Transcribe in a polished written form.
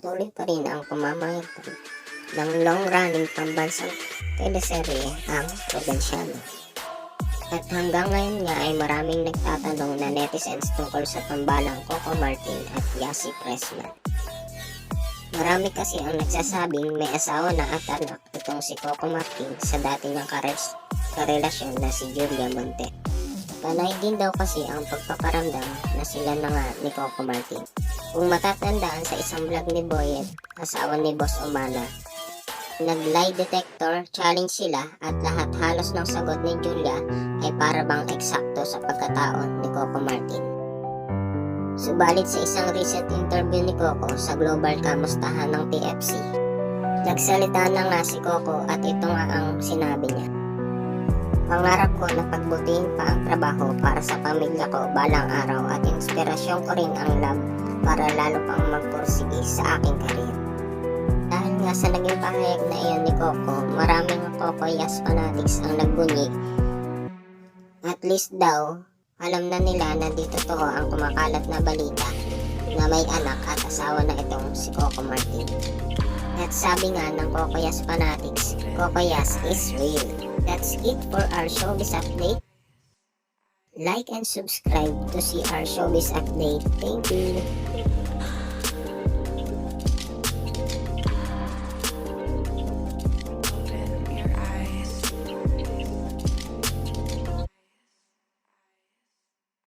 patuloy pa rin ang pamamagitan ng long-running pambansang teleserye ang Probinsyano. At hanggang ngayon nga ay maraming nagtatanong na netizens tungkol sa tambalang Coco Martin at Yassi Pressman. Marami kasi ang nagsasabing may asawa na at anak itong si Coco Martin sa dati niyang karelasyon na si Julia Monte. Panay din daw kasi ang pagpaparamdam na sila na nga ni Coco Martin. Kung matatandaan sa isang vlog ni Boyet, asawa ni Boss Omana, nag-lie detector challenge sila at lahat halos ng sagot ni Julia ay para bang eksakto sa pagkatao ni Coco Martin. Subalit sa isang recent interview ni Coco sa Global Kamustahan ng TFC, nagsalita na nga si Coco at ito nga ang sinabi niya. Pangarap ko na pagbutihin pa ang trabaho para sa pamilya ko balang araw at inspirasyon ko rin ang love para lalo pang magpursige sa aking karir. Dahil nga sa naging pahayag na iyon ni Coco, maraming Coco Yas fanatics ang nagbunyi. At least daw, alam na nila na di totoo ang kumakalat na balita na may anak at asawa na itong si Coco Martin. At sabi nga ng Coco Yas fanatics, Coco Yas is real. That's it for our showbiz update. Like and subscribe to see our showbiz update. Thank you.